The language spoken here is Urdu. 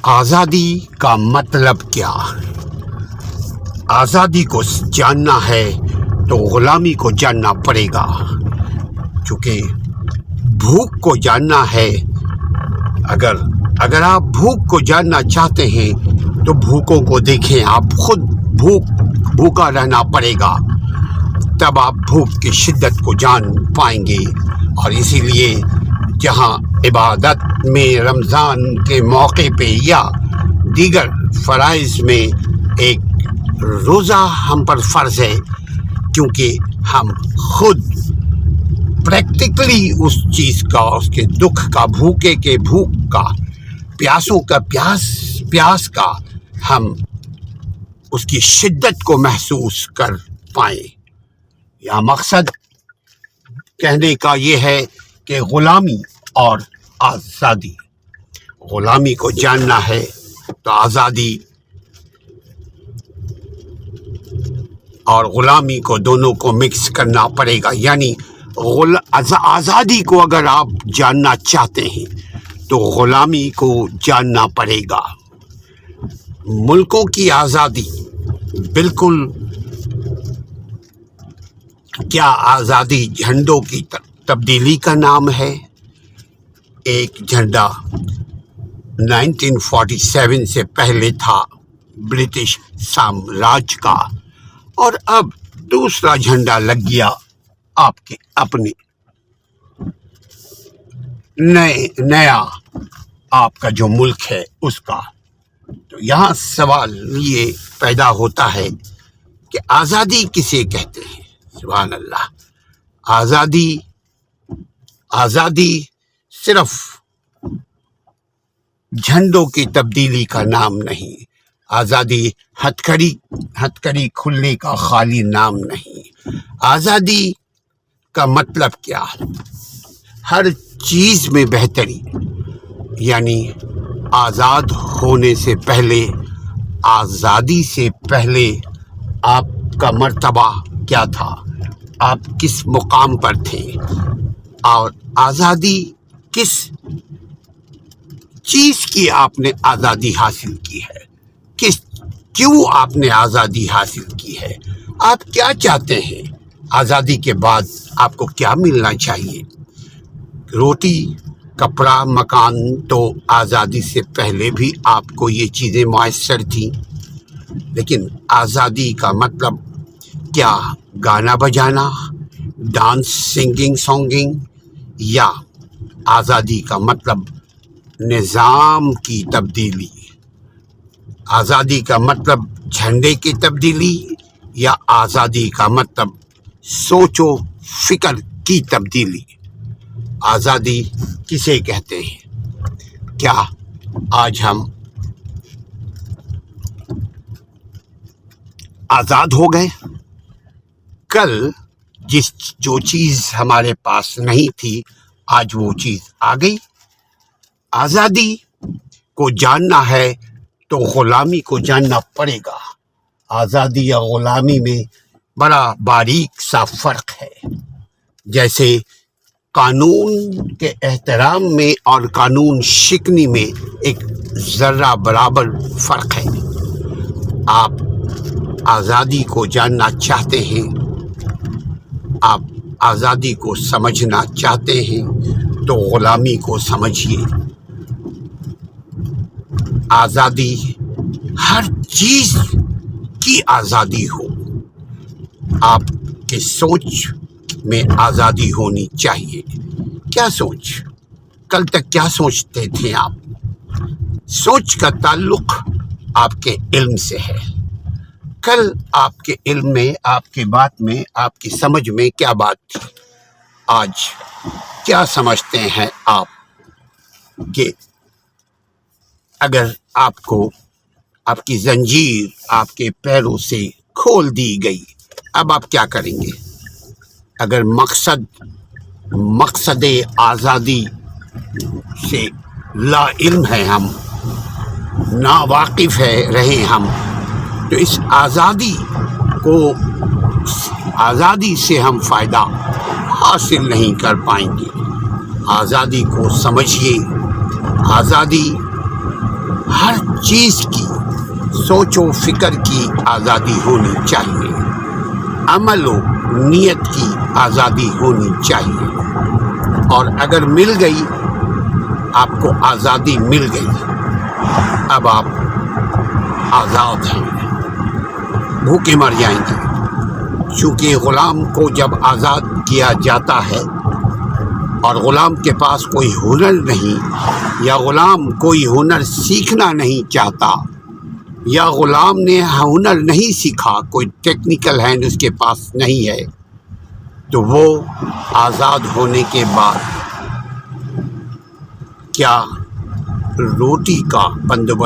آزادی کا مطلب کیا؟ آزادی کو جاننا ہے تو غلامی کو جاننا پڑے گا، چونکہ بھوک کو جاننا ہے۔ اگر آپ بھوک کو جاننا چاہتے ہیں تو بھوکوں کو دیکھیں، آپ خود بھوکا رہنا پڑے گا، تب آپ بھوک کی شدت کو جان پائیں گے۔ اور اسی لیے جہاں عبادت میں رمضان کے موقع پہ یا دیگر فرائض میں ایک روزہ ہم پر فرض ہے، کیونکہ ہم خود پریکٹیکلی اس چیز کا، اس کے دکھ کا، بھوکے کے بھوک کا، پیاسوں کا پیاس کا ہم اس کی شدت کو محسوس کر پائیں۔ یا مقصد کہنے کا یہ ہے کہ غلامی اور آزادی، غلامی کو جاننا ہے تو آزادی اور غلامی کو دونوں کو مکس کرنا پڑے گا۔ یعنی آزادی کو اگر آپ جاننا چاہتے ہیں تو غلامی کو جاننا پڑے گا۔ ملکوں کی آزادی بالکل، کیا آزادی جھنڈوں کی تبدیلی کا نام ہے؟ ایک جھنڈا 1947 سے پہلے تھا برٹش سامراج کا، اور اب دوسرا جھنڈا لگ گیا آپ کے اپنے نیا آپ کا جو ملک ہے اس کا۔ تو یہاں سوال یہ پیدا ہوتا ہے کہ آزادی کسے کہتے ہیں؟ سبحان اللہ! آزادی صرف جھنڈوں کی تبدیلی کا نام نہیں، آزادی ہتھکڑی کھلنے کا خالی نام نہیں۔ آزادی کا مطلب کیا؟ ہر چیز میں بہتری، یعنی آزاد ہونے سے پہلے، آزادی سے پہلے آپ کا مرتبہ کیا تھا، آپ کس مقام پر تھے، اور آزادی کس چیز کی آپ نے آزادی حاصل کی ہے، کیوں آپ نے آزادی حاصل کی ہے، آپ کیا چاہتے ہیں، آزادی کے بعد آپ کو کیا ملنا چاہیے۔ روٹی، کپڑا، مکان تو آزادی سے پہلے بھی آپ کو یہ چیزیں میسر تھیں، لیکن آزادی کا مطلب کیا؟ گانا بجانا، ڈانس، سنگنگ، یا آزادی کا مطلب نظام کی تبدیلی؟ آزادی کا مطلب جھنڈے کی تبدیلی، یا آزادی کا مطلب سوچ و فکر کی تبدیلی؟ آزادی کسے کہتے ہیں؟ کیا آج ہم آزاد ہو گئے؟ کل جو چیز ہمارے پاس نہیں تھی، آج وہ چیز آ گئی۔ آزادی کو جاننا ہے تو غلامی کو جاننا پڑے گا۔ آزادی یا غلامی میں بڑا باریک سا فرق ہے، جیسے قانون کے احترام میں اور قانون شکنی میں ایک ذرہ برابر فرق ہے۔ آپ آزادی کو جاننا چاہتے ہیں، آپ آزادی کو سمجھنا چاہتے ہیں تو غلامی کو سمجھیے۔ آزادی، ہر چیز کی آزادی ہو، آپ کے سوچ میں آزادی ہونی چاہیے۔ کیا سوچ؟ کل تک کیا سوچتے تھے آپ؟ سوچ کا تعلق آپ کے علم سے ہے۔ کل آپ کے علم میں، آپ کی بات میں، آپ کی سمجھ میں کیا بات تھی؟ آج کیا سمجھتے ہیں آپ کہ اگر آپ کو آپ کی زنجیر آپ کے پیروں سے کھول دی گئی، اب آپ کیا کریں گے؟ اگر مقصد آزادی سے لا علم ہے، ہم ناواقف رہے ہم، تو اس آزادی سے ہم فائدہ حاصل نہیں کر پائیں گے۔ آزادی کو سمجھیے۔ آزادی ہر چیز کی سوچ و فکر کی آزادی ہونی چاہیے، عمل و نیت کی آزادی ہونی چاہیے، اور اگر مل گئی آپ کو آزادی مل گئی، اب آپ آزاد ہیں، بھوکے مر جائیں گے، چونکہ غلام کو جب آزاد کیا جاتا ہے اور غلام کے پاس کوئی ہنر نہیں، یا غلام کوئی ہنر سیکھنا نہیں چاہتا، یا غلام نے ہنر نہیں سیکھا، کوئی ٹیکنیکل ہینڈ اس کے پاس نہیں ہے، تو وہ آزاد ہونے کے بعد کیا روٹی کا بندوبست